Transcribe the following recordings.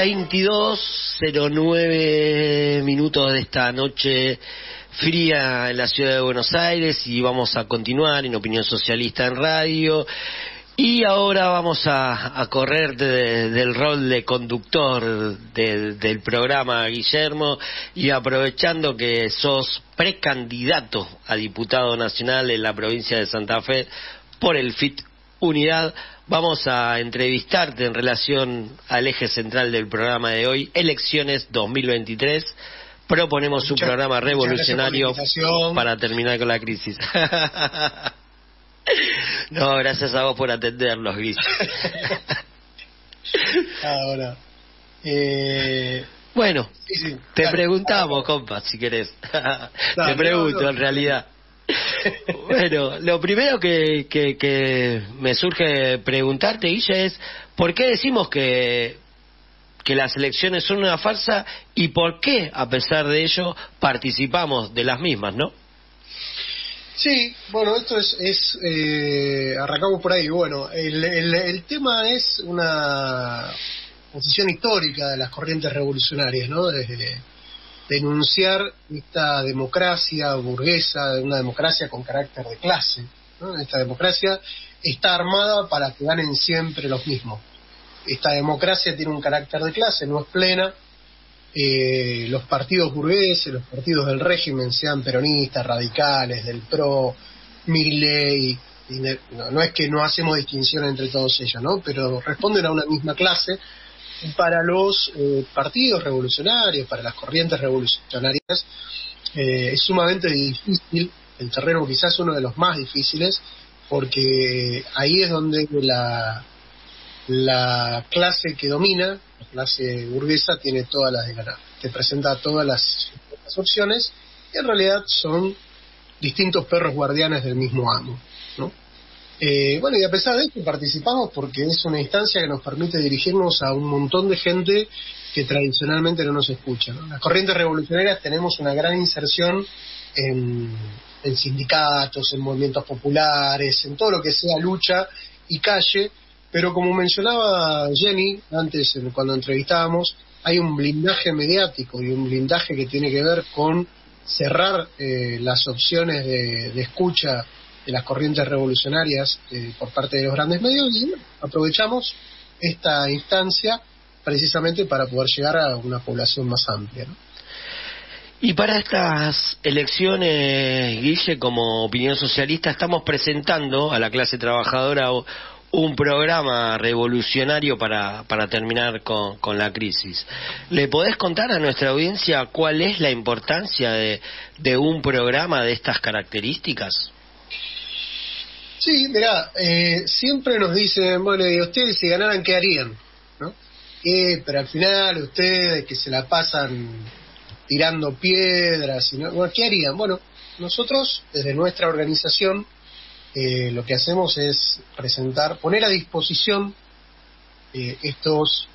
22:09 de esta noche fría en la ciudad de Buenos Aires, y vamos a continuar en Opinión Socialista en Radio. Y ahora vamos a correr del rol de conductor del programa, Guillermo, y aprovechando que sos precandidato a diputado nacional en la provincia de Santa Fe por el FIT Unidad, vamos a entrevistarte en relación al eje central del programa de hoy, Elecciones 2023. Proponemos un programa revolucionario para terminar con la crisis. No, gracias a vos por atendernos, Gris. Ahora, bueno, sí, te claro, preguntamos, compa, si querés. Te pregunto, en realidad. Bueno, lo primero que me surge preguntarte, Guille, es ¿por qué decimos que las elecciones son una farsa y por qué, a pesar de ello, participamos de las mismas, ¿no? Sí, bueno, esto es arrancamos por ahí. Bueno, el tema es una posición histórica de las corrientes revolucionarias, ¿no? Desde denunciar esta democracia burguesa, una democracia con carácter de clase, ¿no? Esta democracia está armada para que ganen siempre los mismos. Esta democracia tiene un carácter de clase, no es plena. Los partidos burgueses, los partidos del régimen, sean peronistas, radicales, del PRO, Milei, no es que no hacemos distinción entre todos ellos, ¿no? Pero responden a una misma clase. Para los partidos revolucionarios, para las corrientes revolucionarias, es sumamente difícil, el terreno quizás uno de los más difíciles, porque ahí es donde la clase que domina, la clase burguesa, tiene todas las de ganar. Te presenta todas las opciones, y en realidad son distintos perros guardianes del mismo amo, ¿no? Bueno, y a pesar de esto participamos porque es una instancia que nos permite dirigirnos a un montón de gente que tradicionalmente no nos escucha, ¿no? Las corrientes revolucionarias tenemos una gran inserción en sindicatos, en movimientos populares, en todo lo que sea lucha y calle, pero como mencionaba Jenny antes cuando entrevistábamos, hay un blindaje mediático y un blindaje que tiene que ver con cerrar las opciones de escucha de las corrientes revolucionarias por parte de los grandes medios, y bueno, aprovechamos esta instancia precisamente para poder llegar a una población más amplia, ¿no? Y para estas elecciones, Guille, como Opinión Socialista, estamos presentando a la clase trabajadora un programa revolucionario para terminar con la crisis. ¿Le podés contar a nuestra audiencia cuál es la importancia de un programa de estas características? Sí, mirá, siempre nos dicen, bueno, y ustedes si ganaran, ¿qué harían? ¿No? Pero al final ustedes que se la pasan tirando piedras, bueno, ¿qué harían? Bueno, nosotros desde nuestra organización lo que hacemos es poner a disposición estos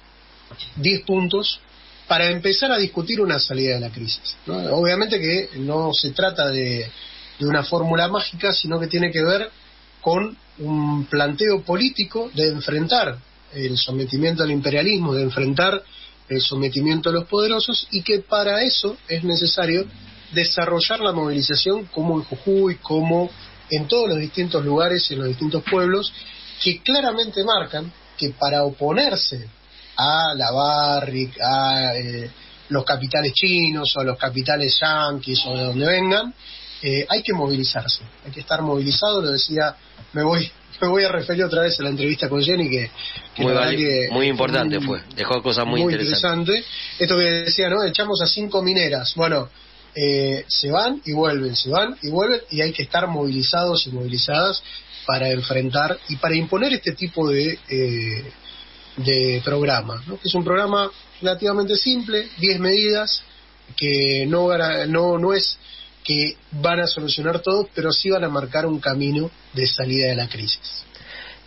10 puntos para empezar a discutir una salida de la crisis, ¿no? Obviamente que no se trata de una fórmula mágica, sino que tiene que ver con un planteo político de enfrentar el sometimiento al imperialismo, de enfrentar el sometimiento a los poderosos, y que para eso es necesario desarrollar la movilización como en Jujuy, como en todos los distintos lugares, en los distintos pueblos, que claramente marcan que para oponerse a la Barrick, a los capitales chinos o a los capitales yanquis o de donde vengan, hay que movilizarse, hay que estar movilizado. Lo decía, me voy a referir otra vez a la entrevista con Jenny, que muy importante fue, dejó cosas muy interesantes. Esto que decía, ¿no? Echamos a 5 mineras, bueno, se van y vuelven, y hay que estar movilizados y movilizadas para enfrentar y para imponer este tipo de programa, ¿no? Que es un programa relativamente simple, 10 medidas, que no es que van a solucionar todo, pero sí van a marcar un camino de salida de la crisis.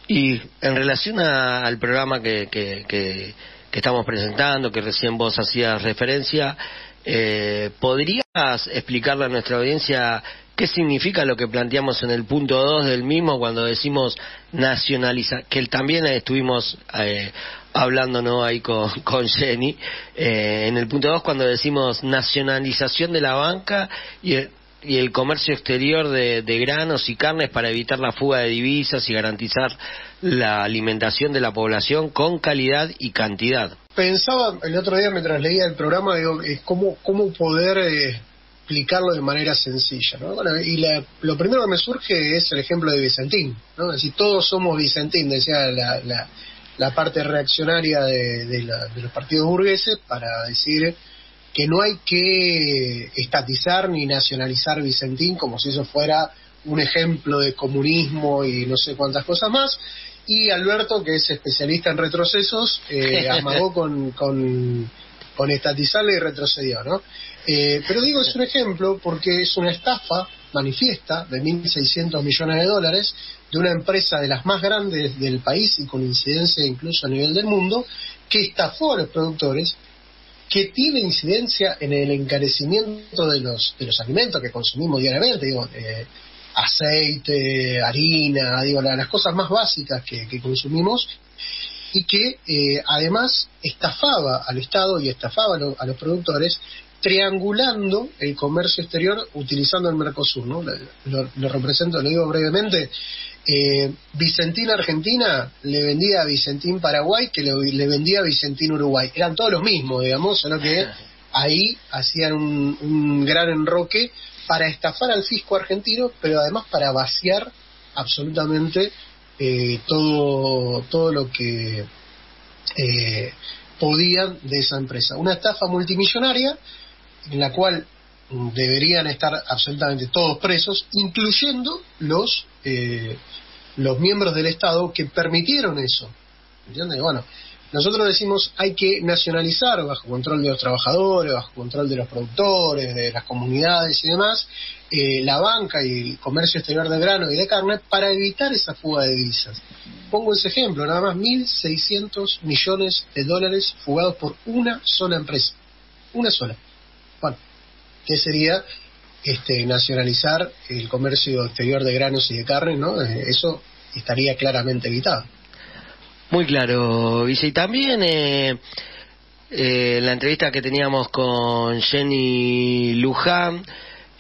Y en relación al programa que estamos presentando, que recién vos hacías referencia, ¿podrías explicarle a nuestra audiencia ¿Qué significa lo que planteamos en el punto 2 del mismo cuando decimos nacionalizar? Que también estuvimos hablando, ¿no?, ahí con Jenny, en el punto 2 cuando decimos nacionalización de la banca y el comercio exterior de granos y carnes para evitar la fuga de divisas y garantizar la alimentación de la población con calidad y cantidad. Pensaba el otro día mientras leía el programa, digo, cómo poder explicarlo de manera sencilla, ¿no? Bueno, y lo primero que me surge es el ejemplo de Vicentín, ¿no? Es decir, todos somos Vicentín, decía la parte reaccionaria de los partidos burgueses, para decir que no hay que estatizar ni nacionalizar Vicentín como si eso fuera un ejemplo de comunismo y no sé cuántas cosas más. Y Alberto, que es especialista en retrocesos, amagó con estatizarle y retrocedió, ¿no? Pero digo, es un ejemplo porque es una estafa manifiesta de $1.600 millones de una empresa de las más grandes del país y con incidencia incluso a nivel del mundo, que estafó a los productores, que tiene incidencia en el encarecimiento de los alimentos que consumimos diariamente, digo, aceite, harina, digo, las cosas más básicas que consumimos, y que además estafaba al Estado y estafaba a los productores, triangulando el comercio exterior utilizando el Mercosur, ¿no? Lo represento, lo digo brevemente. Vicentín Argentina le vendía a Vicentín Paraguay, que le vendía a Vicentín Uruguay. Eran todos los mismos, digamos, solo que ahí hacían un gran enroque para estafar al fisco argentino, pero además para vaciar absolutamente todo lo que podían de esa empresa. Una estafa multimillonaria en la cual deberían estar absolutamente todos presos, incluyendo los miembros del Estado que permitieron eso. ¿Entiendes? Bueno, nosotros decimos hay que nacionalizar bajo control de los trabajadores, bajo control de los productores, de las comunidades y demás, la banca y el comercio exterior de grano y de carne para evitar esa fuga de divisas. Pongo ese ejemplo, nada más $1.600 millones fugados por una sola empresa. Una sola. Bueno, ¿qué sería nacionalizar el comercio exterior de granos y de carne, ¿no? Eso estaría claramente evitado. Muy claro, Vice. Y también la entrevista que teníamos con Jenny Luján,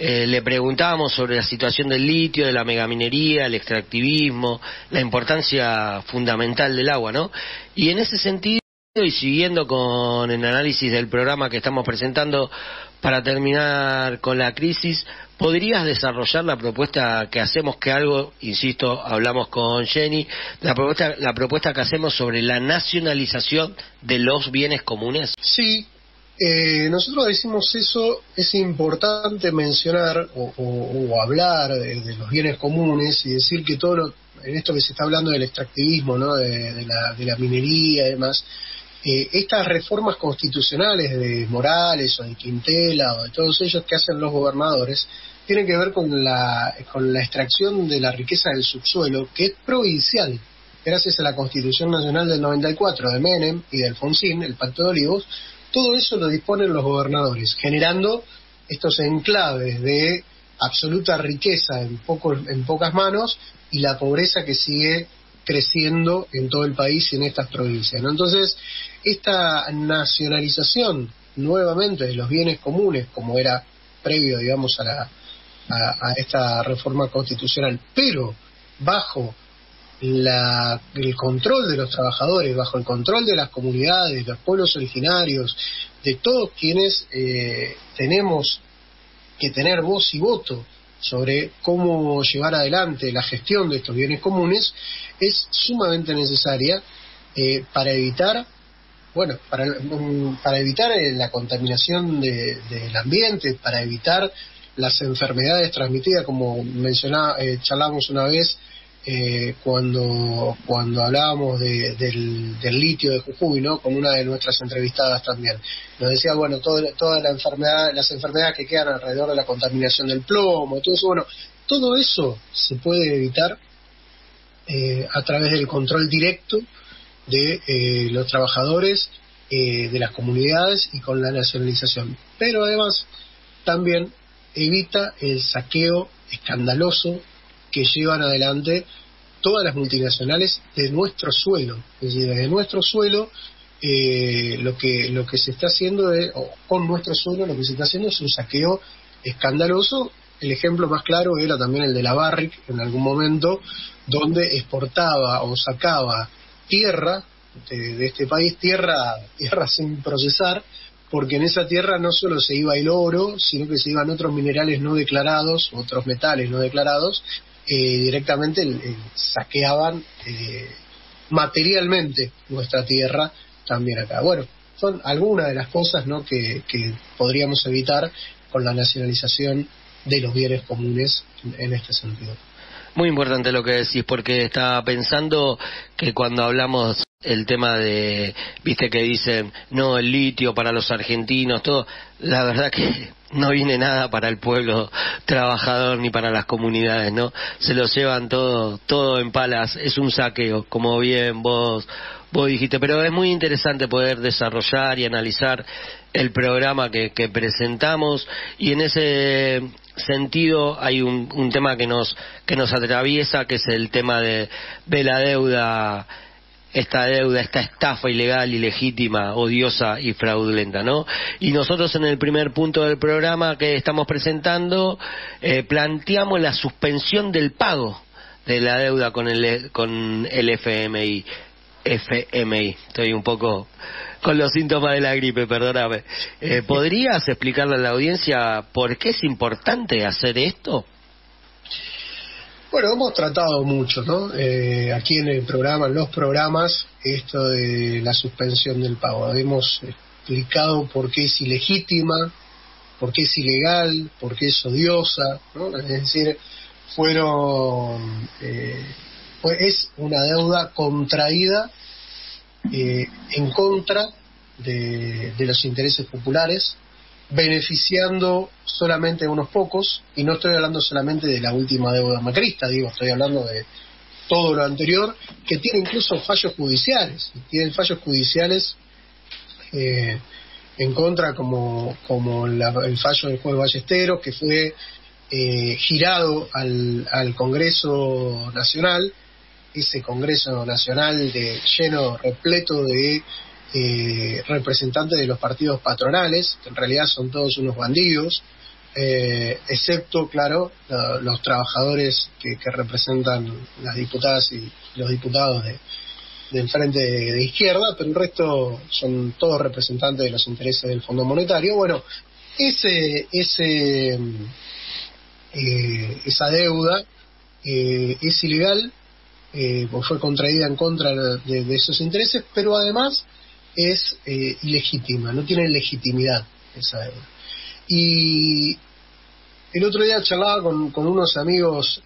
le preguntábamos sobre la situación del litio, de la megaminería, el extractivismo, la importancia fundamental del agua, ¿no? Y en ese sentido, y siguiendo con el análisis del programa que estamos presentando para terminar con la crisis, ¿podrías desarrollar la propuesta que hacemos, que algo, insisto, hablamos con Jenny, la propuesta que hacemos sobre la nacionalización de los bienes comunes? Sí, nosotros decimos eso, es importante mencionar o hablar de los bienes comunes y decir que en esto que se está hablando del extractivismo, ¿no?, de la minería y demás, estas reformas constitucionales de Morales o de Quintela o de todos ellos que hacen los gobernadores tienen que ver con la extracción de la riqueza del subsuelo, que es provincial, gracias a la Constitución Nacional del 94 de Menem y de Alfonsín, el Pacto de Olivos. Todo eso lo disponen los gobernadores, generando estos enclaves de absoluta riqueza en pocas manos y la pobreza que sigue creciendo en todo el país y en estas provincias, ¿no? Entonces, esta nacionalización nuevamente de los bienes comunes, como era previo, digamos, a esta reforma constitucional, pero bajo el control de los trabajadores, bajo el control de las comunidades, de los pueblos originarios, de todos quienes tenemos que tener voz y voto sobre cómo llevar adelante la gestión de estos bienes comunes, es sumamente necesaria para evitar la contaminación del ambiente, para evitar las enfermedades transmitidas, como charlábamos una vez cuando hablábamos del litio de Jujuy, ¿no?, con una de nuestras entrevistadas también. Nos decía, bueno, todas las enfermedades que quedan alrededor de la contaminación del plomo, todo eso, bueno, todo eso se puede evitar a través del control directo de los trabajadores, de las comunidades y con la nacionalización. Pero además también evita el saqueo escandaloso que llevan adelante todas las multinacionales de nuestro suelo. Es decir, desde nuestro suelo lo que se está haciendo o con nuestro suelo lo que se está haciendo es un saqueo escandaloso. El ejemplo más claro era también el de la Barrick en algún momento, donde exportaba o sacaba tierra de este país, tierra sin procesar, porque en esa tierra no solo se iba el oro, sino que se iban otros minerales no declarados, otros metales no declarados, directamente saqueaban materialmente nuestra tierra también acá. Bueno, son algunas de las cosas, ¿no?, que podríamos evitar con la nacionalización de los bienes comunes en este sentido. Muy importante lo que decís, porque estaba pensando que cuando hablamos el tema de, viste que dicen, no, el litio para los argentinos, todo, la verdad que no viene nada para el pueblo trabajador ni para las comunidades, ¿no? Se lo llevan todo en palas, es un saqueo, como bien vos dijiste, pero es muy interesante poder desarrollar y analizar el programa que presentamos, y en ese sentido hay un tema que nos atraviesa, que es el tema de la deuda, esta estafa ilegal, ilegítima, odiosa y fraudulenta, ¿no? Y nosotros en el primer punto del programa que estamos presentando planteamos la suspensión del pago de la deuda con el FMI. Estoy un poco con los síntomas de la gripe, perdóname. ¿Podrías explicarle a la audiencia por qué es importante hacer esto? Bueno, hemos tratado mucho, ¿no? Aquí en el programa, en los programas, esto de la suspensión del pago. Hemos explicado por qué es ilegítima, por qué es ilegal, por qué es odiosa, ¿no? Es decir, es una deuda contraída en contra de los intereses populares, beneficiando solamente a unos pocos, y no estoy hablando solamente de la última deuda macrista, estoy hablando de todo lo anterior, que tiene incluso fallos judiciales, en contra, como el fallo del juez Ballesteros, que fue girado al Congreso Nacional, ese Congreso Nacional repleto de representantes de los partidos patronales, que en realidad son todos unos bandidos, excepto, claro, los trabajadores que representan las diputadas y los diputados del Frente de Izquierda, pero el resto son todos representantes de los intereses del Fondo Monetario. Bueno, esa deuda es ilegal, pues fue contraída en contra de esos intereses, pero además es ilegítima, no tiene legitimidad esa deuda. Y el otro día charlaba con unos amigos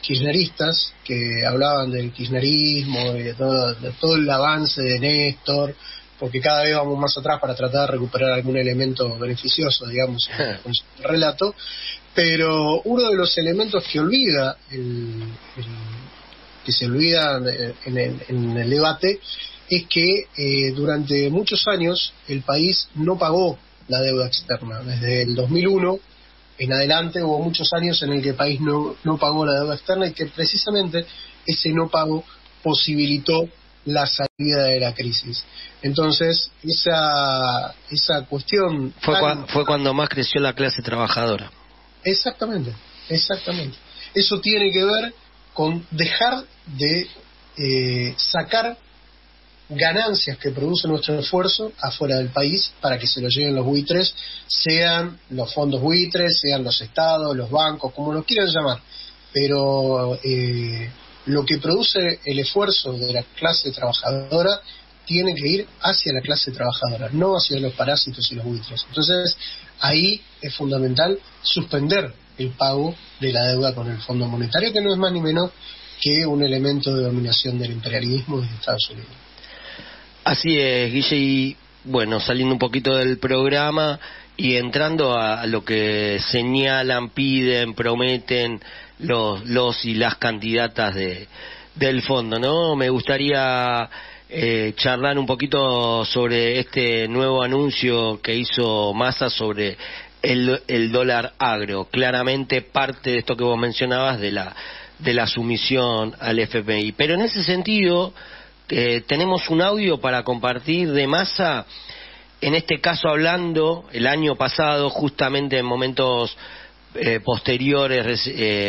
kirchneristas que hablaban del kirchnerismo, de todo el avance de Néstor, porque cada vez vamos más atrás para tratar de recuperar algún elemento beneficioso, digamos, en su relato, pero uno de los elementos que olvida que se olvida en el debate es que durante muchos años el país no pagó la deuda externa. Desde el 2001 en adelante hubo muchos años en el que el país no pagó la deuda externa, y que precisamente ese no pago posibilitó la salida de la crisis. Entonces esa cuestión fue cuando más creció la clase trabajadora. Exactamente. Eso tiene que ver con dejar de sacar ganancias que produce nuestro esfuerzo afuera del país para que se lo lleven los buitres, sean los fondos buitres, sean los estados, los bancos, como lo quieran llamar, pero lo que produce el esfuerzo de la clase trabajadora tiene que ir hacia la clase trabajadora, no hacia los parásitos y los buitres. Entonces ahí es fundamental suspender el pago de la deuda con el Fondo Monetario, que no es más ni menos que un elemento de dominación del imperialismo de Estados Unidos. Así es, Guille, y bueno, saliendo un poquito del programa y entrando a lo que señalan, piden, prometen los y las candidatas del fondo, ¿no? Me gustaría charlar un poquito sobre este nuevo anuncio que hizo Massa sobre el dólar agro. Claramente parte de esto que vos mencionabas de la sumisión al FMI. Pero en ese sentido, tenemos un audio para compartir de Massa, en este caso hablando el año pasado, justamente en momentos posteriores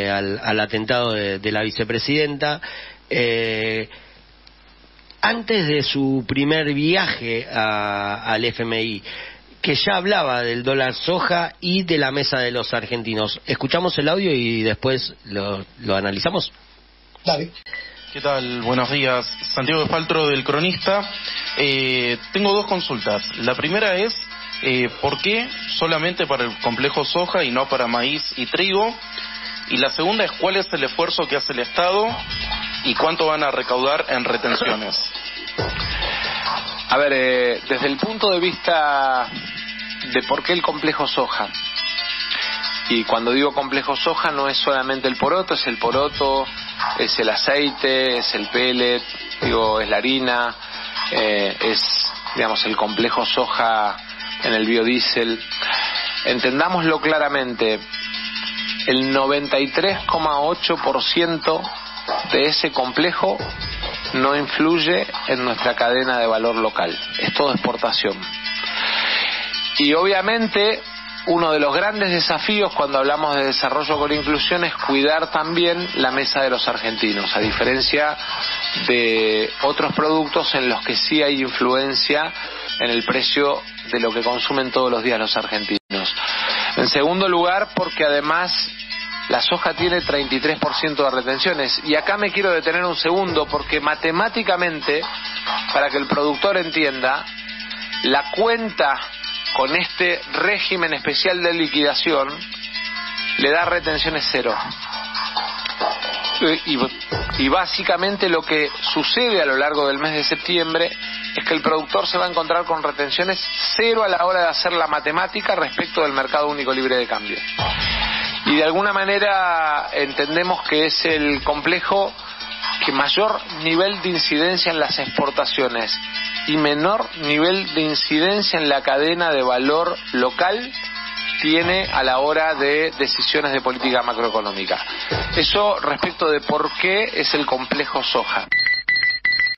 al atentado de la vicepresidenta, antes de su primer viaje al FMI, que ya hablaba del dólar soja y de la mesa de los argentinos. Escuchamos el audio y después lo analizamos. Dale. ¿Qué tal? Buenos días. Santiago de Faltro, del Cronista. Tengo dos consultas. La primera es, ¿por qué solamente para el complejo soja y no para maíz y trigo? Y la segunda es, ¿cuál es el esfuerzo que hace el Estado y cuánto van a recaudar en retenciones? A ver, desde el punto de vista de por qué el complejo soja, y cuando digo complejo soja no es solamente el poroto, es el poroto, es el aceite, es el pellet, es la harina, es, digamos, el complejo soja en el biodiesel. Entendámoslo claramente, el 93,8% de ese complejo no influye en nuestra cadena de valor local, es todo exportación. Y obviamente uno de los grandes desafíos cuando hablamos de desarrollo con inclusión es cuidar también la mesa de los argentinos, a diferencia de otros productos en los que sí hay influencia en el precio de lo que consumen todos los días los argentinos. En segundo lugar, porque además la soja tiene 33% de retenciones. Y acá me quiero detener un segundo, porque matemáticamente, para que el productor entienda, la cuenta con este régimen especial de liquidación le da retenciones cero. Y básicamente lo que sucede a lo largo del mes de septiembre es que el productor se va a encontrar con retenciones cero a la hora de hacer la matemática respecto del mercado único libre de cambio. Y de alguna manera entendemos que es el complejo que mayor nivel de incidencia en las exportaciones y menor nivel de incidencia en la cadena de valor local tiene a la hora de decisiones de política macroeconómica. Eso respecto de por qué es el complejo soja.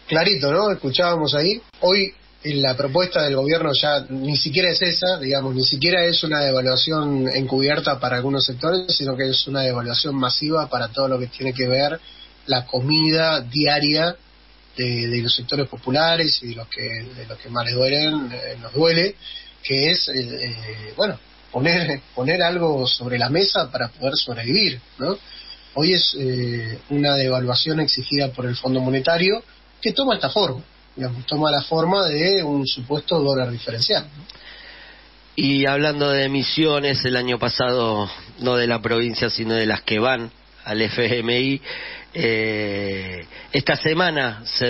Clarito, ¿no? Escuchábamos ahí. Hoy la propuesta del gobierno ya ni siquiera es esa, digamos, ni siquiera es una devaluación encubierta para algunos sectores, sino que es una devaluación masiva para todo lo que tiene que ver la comida diaria de los sectores populares y de los que más les nos duele, que es, bueno, poner algo sobre la mesa para poder sobrevivir, ¿no? Hoy es una devaluación exigida por el Fondo Monetario que toma esta forma. Digamos, toma la forma de un supuesto dólar diferencial, ¿no? Y hablando de emisiones, el año pasado, no de la provincia, sino de las que van al FMI, esta semana se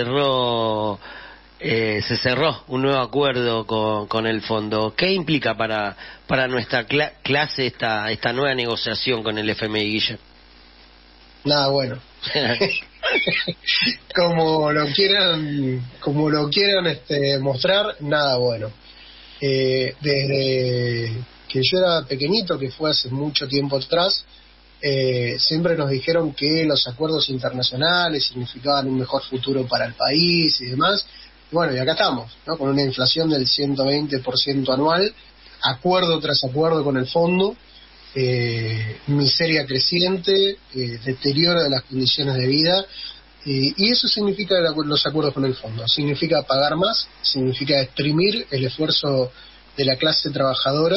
cerró un nuevo acuerdo con el fondo. ¿Qué implica para nuestra clase esta nueva negociación con el FMI, Guille? Nada bueno. como lo quieran mostrar, nada bueno. Desde que yo era pequeñito, que fue hace mucho tiempo atrás, siempre nos dijeron que los acuerdos internacionales significaban un mejor futuro para el país y demás. Y bueno, y acá estamos, ¿no? Con una inflación del 120% anual, acuerdo tras acuerdo con el fondo, miseria creciente, deterioro de las condiciones de vida, y eso significa los acuerdos con el fondo. Significa pagar más, significa exprimir el esfuerzo de la clase trabajadora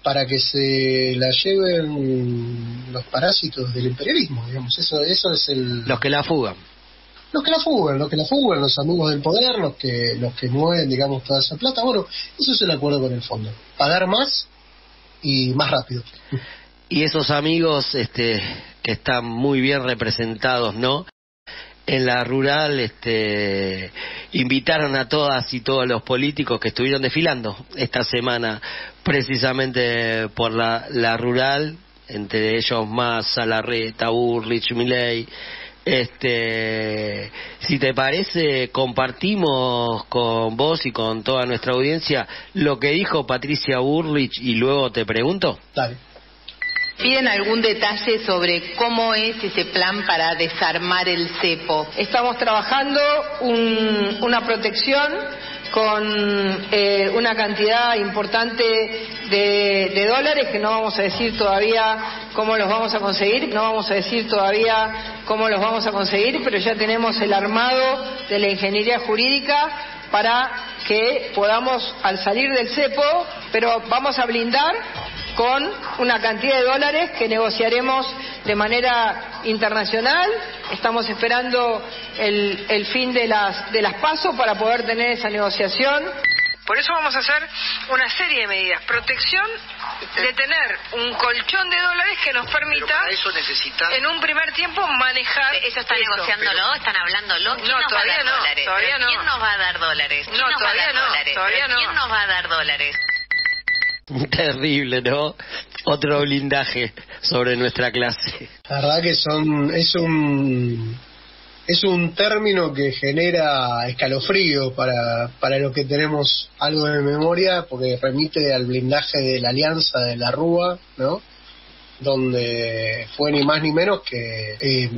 para que se la lleven los parásitos del imperialismo, digamos. Eso es los que la fugan. Los que la fugan, los amigos del poder, los que mueven, digamos, toda esa plata. Bueno, eso es el acuerdo con el fondo. Pagar más y más rápido. Y esos amigos que están muy bien representados, ¿no? En la rural invitaron a todas y todos los políticos que estuvieron desfilando esta semana precisamente por la rural, entre ellos Massa, Larreta, Bullrich, Milei, Si te parece, compartimos con vos y con toda nuestra audiencia lo que dijo Patricia Bullrich y luego te pregunto. Dale. ¿Piden algún detalle sobre cómo es ese plan para desarmar el cepo? Estamos trabajando una protección con una cantidad importante de dólares que no vamos a decir todavía cómo los vamos a conseguir, pero ya tenemos el armado de la ingeniería jurídica para que podamos, al salir del cepo, pero vamos a blindar con una cantidad de dólares que negociaremos de manera internacional. Estamos esperando el fin de las PASO para poder tener esa negociación. Por eso vamos a hacer una serie de medidas. Protección de tener un colchón de dólares que nos permita, eso necesita, en un primer tiempo, manejar. ¿Eso está negociándolo? ¿Están hablándolo? ¿Quién nos va a dar dólares? ¿Quién nos va a dar dólares? ¿Quién nos va a dar dólares? ¿Quién nos va a dar dólares? Terrible, ¿no? Otro blindaje sobre nuestra clase. La verdad que es un término que genera escalofrío para los que tenemos algo de memoria, porque remite al blindaje de la Alianza de la Rúa, ¿no? Donde fue ni más ni menos que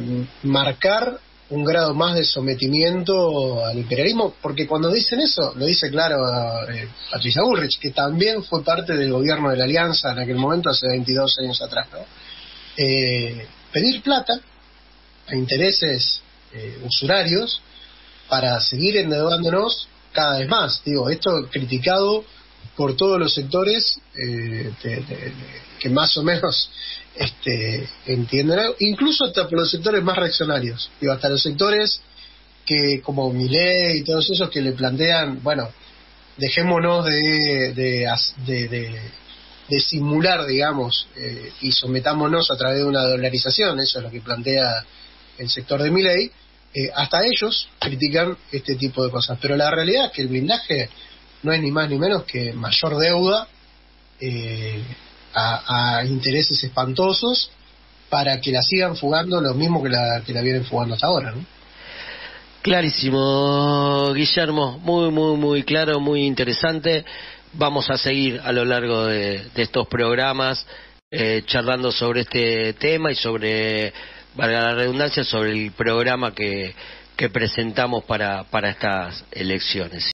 marcar un grado más de sometimiento al imperialismo, porque cuando dicen eso, lo dice claro Patricia Bullrich, que también fue parte del gobierno de la Alianza en aquel momento, hace 22 años atrás, ¿no? Pedir plata a intereses usurarios para seguir endeudándonos cada vez más. Digo, esto criticado por todos los sectores que más o menos entienden, incluso hasta por los sectores más reaccionarios, digo, hasta los sectores que, como Milei y todos esos, que le plantean, bueno, dejémonos de simular, digamos, y sometámonos a través de una dolarización. Eso es lo que plantea el sector de Milei. Hasta ellos critican este tipo de cosas, pero la realidad es que el blindaje no es ni más ni menos que mayor deuda a intereses espantosos para que la sigan fugando lo mismo que la vienen fugando hasta ahora, ¿no? Clarísimo, Guillermo, muy claro, muy interesante. Vamos a seguir a lo largo de estos programas charlando sobre este tema y sobre, valga la redundancia, sobre el programa que presentamos para estas elecciones.